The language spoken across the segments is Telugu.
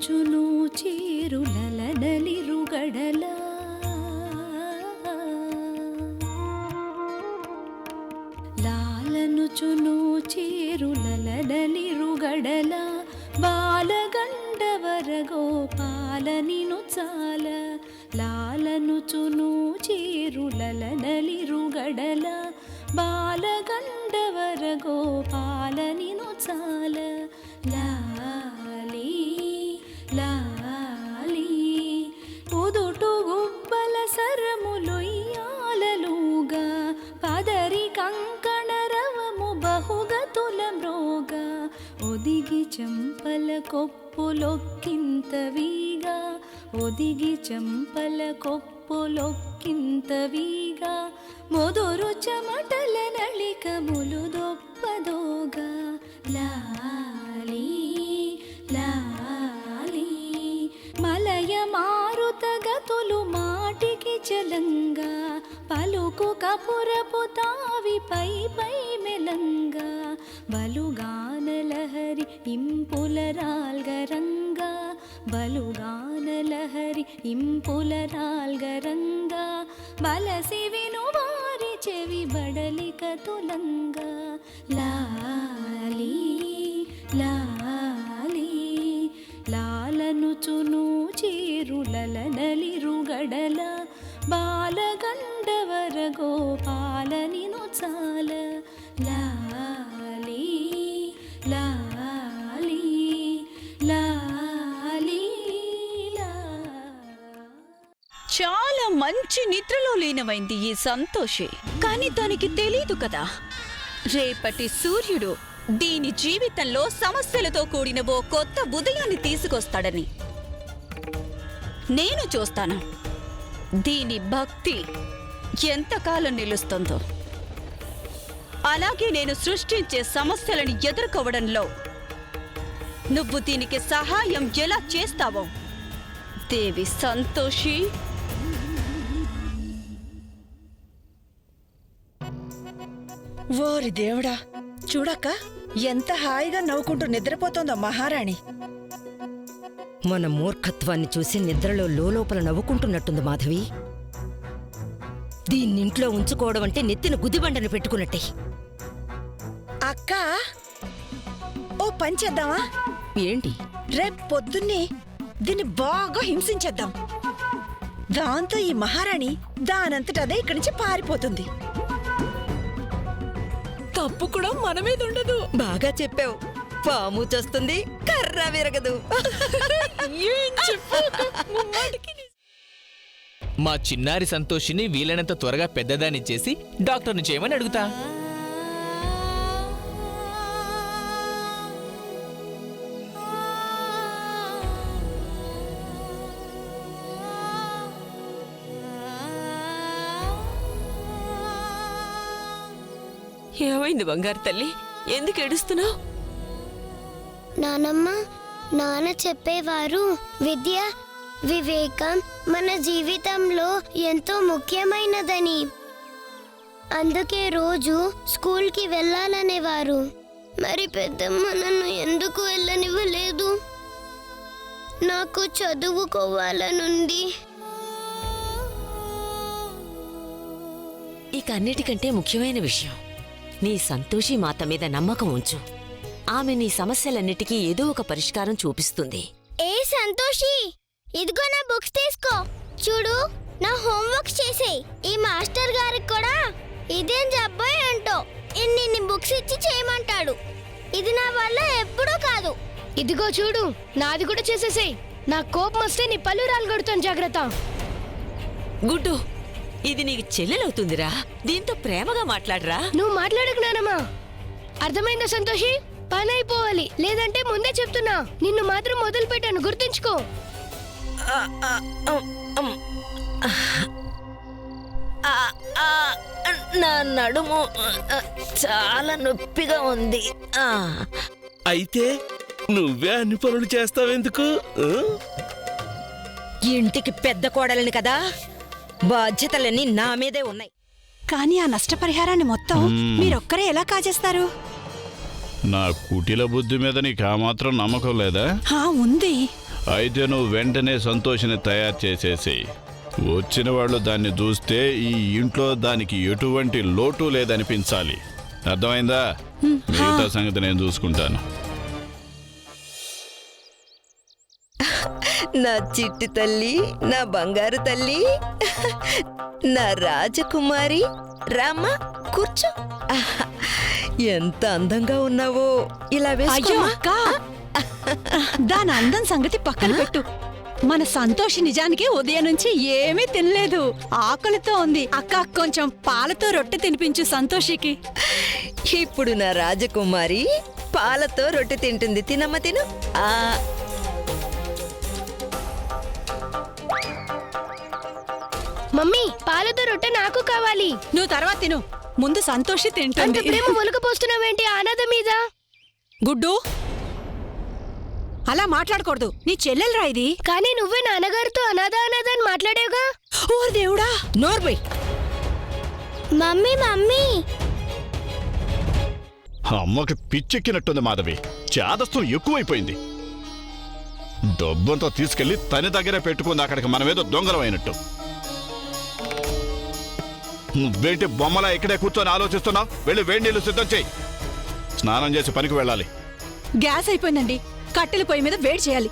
లాలనుచును చీరులలనలిరుగడల లాలనుచును చీరులలనలిరుగడల బాలగండవర గోపాల నిను చాల లాలనుచును చీరులలనలిరుగడల బాలగండవర గోపాల నిను చాల లాలి లాలి ఉదుటు గుబ్బల సరములొయ్యాలలుగా పదరి కంకణ రవము బహుగతుల మ్రోగ ఒదిగి చెంపల కొప్పులొక్కింతవిగా ఒదిగి చెంపల కొప్పులొక్కింతవిగా మొదురు చెమటల నళికములు దొప్పదోగా లాలి లాలి మలయ మారుత గతులు మాటికి చలంగా పలుకు కపురపు తావి పై పై మెలంగా బలుగాన లహరి ఇంపుల రాల్గరంగా బలుగాన లహరి ఇంపుల రాల్గరంగా బలసి విను వారి చెవి బడలిక తులంగా లాలి లాలి లాలనుచును చీరులలనలిరుగడల బాలగండవర గోపాల నిను చాల లాలి లాలి లాలి చాలా మంచి నిద్రలో లీనమైంది ఈ సంతోషి. కాని దానికి తెలీదు కదా, రేపటి సూర్యుడు దీని జీవితంలో సమస్యలతో కూడిన ఓ కొత్త ఉదయాన్ని తీసుకొస్తాడని. నేను చూస్తాను దీని భక్తి ఎంతకాలం నిలుస్తుందో. అలాగే నేను సృష్టించే సమస్యలను ఎదుర్కోవడంలో నువ్వు దీనికి సహాయం ఎలా చేస్తావో. దేవి సంతోషి. ఓరి దేవుడా, చూడక్క ఎంత హాయిగా నవ్వుకుంటూ నిద్రపోతోందో మహారాణి. మన మూర్ఖత్వాన్ని చూసి నిద్రలో లోపల నవ్వుకుంటున్నట్టుంది మాధవి. దీన్నింట్లో ఉంచుకోవడం అంటే నెత్తిన గుదిబండను పెట్టుకున్నట్టే. అక్క, ఓ పని చేద్దామా? ఏంటి? రేపు పొద్దున్నే దీన్ని బాగా హింసించేద్దాం. దాంతో ఈ మహారాణి దానంతటదే ఇక్కడి నుంచి పారిపోతుంది. తప్పు కూడా మన మీద ఉండదు. బాగా చెప్పావు. పాము చేస్తుంది, కర్ర విరగదు. మా చిన్నారి సంతోషిని వీలైనంత త్వరగా పెద్దదాన్ని చేసి డాక్టర్ని చేయమని అడుగుతా. ఏమైంది బంగారు తల్లి, ఎందుకు ఏడుస్తున్నావు? నానమ్మ, నాన్న చెప్పేవారు విద్య వివేకం మన జీవితంలో ఎంతో ముఖ్యమైనదని. అందుకే రోజు స్కూల్కి వెళ్ళాలనేవారు. మరి పెద్దమ్మ నన్ను ఎందుకు వెళ్ళనివ్వలేదు? నాకు చదువుకోవాలనుంది. ఇక అన్నిటికంటే ముఖ్యమైన విషయం, నీ సంతోషి మాత మీద నమ్మకం ఉంచు. ఆమె నీ సమస్యలన్నిటికీ ఏదో ఒక పరిష్కారం చూపిస్తుంది. ఏ సంతోషి, ఇదిగో నా బుక్స్ తీసుకో. చూడు, నా హోంవర్క్ చేసే. ఈ మాస్టర్ గారికి కూడా ఇదేం జబ్బో ఏంటో ఇన్ని బుక్స్ ఇచ్చి చేయమంటాడు. ఇది నా వల్ల ఎప్పుడూ కాదు. ఇదిగో చూడు, నాది కూడా చేసేసేయ్. నా కోపం వస్తే నీ పళ్ళు రాలగొడుతాను, జాగ్రత్త. గుడ్డు, ఇది నీకు చెల్లెలవుతుందిరా. దీంతో ప్రేమగా మాట్లాడరా. నువ్వు మాట్లాడకు నానమ్మా. అర్థమైందా సంతోషి? పని అయిపోవాలి, లేదంటే ముందే చెప్తున్నా. నిన్ను మాత్రం మొదలు పెట్టాను, గుర్తుంచుకో. నా నడుము చాలా నొప్పిగా ఉంది. అయితే నువ్వే అన్ని పనులు చేస్తావెందుకు? ఇంటికి పెద్ద కోడలిని కదా, బాధ్యతలన్నీ నా మీదే ఉన్నాయి. కానీ ఆ నష్టపరిహారాన్ని మొత్తం మీరొక్కరే ఎలా కాజేస్తారు? నా కుటిల బుద్ధి మీద నీకు ఆ మాత్రం నమ్మకం లేదా? ఉంది. అయితే నువ్వు వెంటనే సంతోషిని తయారు చేసేసి వచ్చిన వాళ్ళు దాన్ని చూస్తే ఈ ఇంట్లో దానికి ఎటువంటి లోటు లేదనిపించాలి. అర్థమైందా? మిగతా సంగతి నేను చూసుకుంటాను. నా చిట్టి తల్లి, నా బంగారు తల్లి, నా రాజకుమారి, రామ్మా కూర్చో. ఎంత అందంగా ఉన్నావో. ఇలా అయ్యో వేసుకో. అక్క, దాని అందం సంగతి పక్కన పెట్టు. మన సంతోషి నిజానికి ఉదయం నుంచి ఏమీ తినలేదు, ఆకలితో ఉంది. అక్క కొంచెం పాలతో రొట్టె తినిపించు సంతోషికి. ఇప్పుడు నా రాజకుమారి పాలతో రొట్టె తింటుంది. తినమ్మ తిను. మమ్మీ పాలతో రొట్టె నాకు కావాలి. నువ్వు తర్వాత తిను, ముందు సంతోషి అంత తింటుంది. ప్రేమ ఒలకపోస్తున్నావేంటి అనాథ మీద? గుడ్డు, అలా మాట్లాడకూడదు. నీ చెల్లెలరా ఇది. కానీ నువ్వే నాన్నగారితో అనాథ అనాథ అని మాట్లాడేవుగా. ఓర్ దేవుడా, నోర్మై. మమ్మీ మమ్మీ అమ్మకి పిచ్చెక్కినట్టుంది మాధవి. చాదస్తం ఎక్కువైపోయింది. డబ్బంతా తీసుకెళ్లి తన దగ్గరే పెట్టుకుంది. అక్కడికి మనమేదో దొంగలం అయినట్టు. నువ్వేంటి బొమ్మలా ఇక్కడే కూర్చొని ఆలోచిస్తున్నావు? వెళ్ళి వేడి నీళ్లు సిద్ధం చేయి. స్నానం చేసి పనికి వెళ్ళాలి. గ్యాస్ అయిపోయిందండి. కట్టెల పొయ్యి మీద వేడి చేయాలి.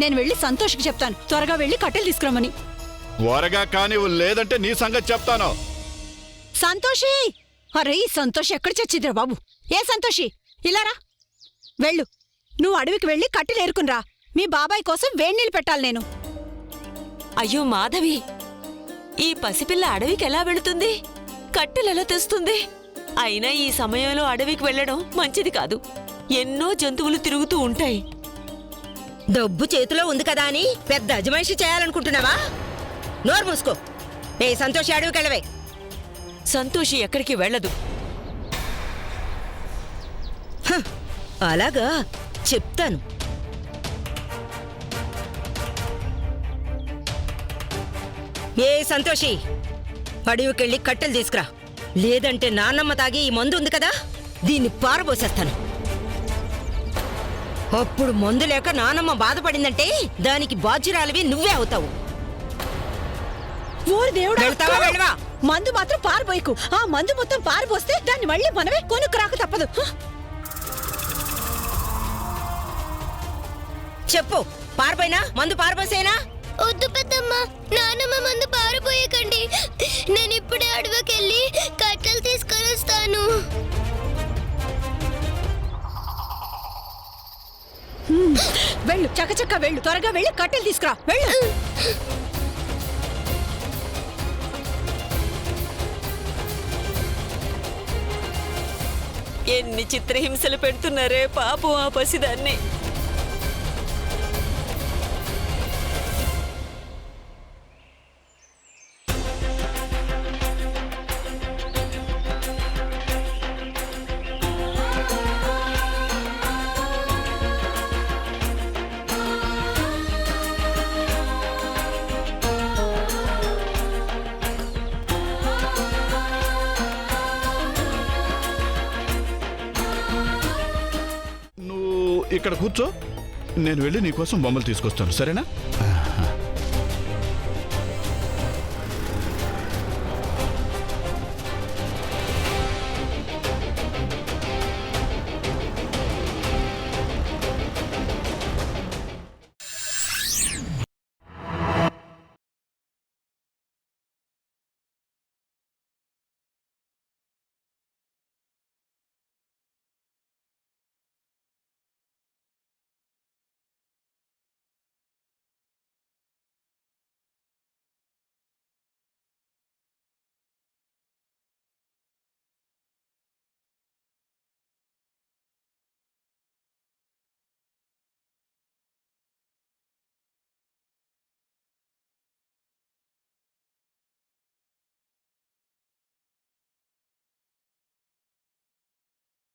నేను వెళ్ళి సంతోష్కి చెప్తాను త్వరగా వెళ్ళి కట్టెలు తీసుకురమ్మని. త్వరగా కానివ్వు, లేదంటే నీ సంగతి చెప్తాను. సంతోషి! అరే ఈ సంతోష్ ఎక్కడ చచ్చిద్రా బాబు. ఏ సంతోషి, ఇలారా. వెళ్ళు, నువ్వు అడవికి వెళ్ళి కట్టెలు ఏరుకునిరా. మీ బాబాయ్ కోసం వేడినీళ్ళు పెట్టాలి నేను. అయ్యో మాధవి, ఈ పసిపిల్ల అడవికి ఎలా వెళుతుంది? కట్టెలెలా తెస్తుంది? అయినా ఈ సమయంలో అడవికి వెళ్ళడం మంచిది కాదు. ఎన్నో జంతువులు తిరుగుతూ ఉంటాయి. డబ్బు చేతిలో ఉంది కదా అని పెద్ద అజమాయిషి చేయాలనుకుంటున్నావా? నోరు మూసుకో. ఏ సంతోషి అడవికెళ్ళవే. సంతోషి ఎక్కడికి వెళ్ళదు. అలాగా, చెప్తాను. ఏ సంతోషి, అడవికెళ్ళి కట్టెలు తీసుకురా. లేదంటే నాన్నమ్మ తాగి ఈ మందు ఉంది కదా, దీన్ని పారబోసేస్తాను. అప్పుడు మందు లేక నానమ్మ బాధపడిందంటే దానికి బాధ్యురాలివి నువ్వే అవుతావు. ఓరి దేవుడా, వెళ్తావా వెళ్ళవా? మందు మాత్రం పారిపోయకు. ఆ మందు మొత్తం పారిపోస్తే దాన్ని మళ్ళీ మనమే కొనుక్కురాక తప్పదు. చెప్పు, పారిపోయినా మందు పారిపోసేనా? వద్దు పెద్దమ్మ, నానమ్మ మందు పారిపోయకండి. నేను ఇప్పుడే అడవికెళ్ళి కట్టెలు తీసుకొని వస్తాను. వెళ్ళు, చకచక్క వెళ్ళు, త్వరగా వెళ్ళి కట్టెలు తీసుకురా. వెళ్ళు. ఎన్ని చిత్రహింసలు పెడుతున్నారే పాపం ఆ పసిదాన్ని. ఇక్కడ కూర్చో, నేను వెళ్ళి నీకోసం బొమ్మలు తీసుకొస్తాను, సరేనా?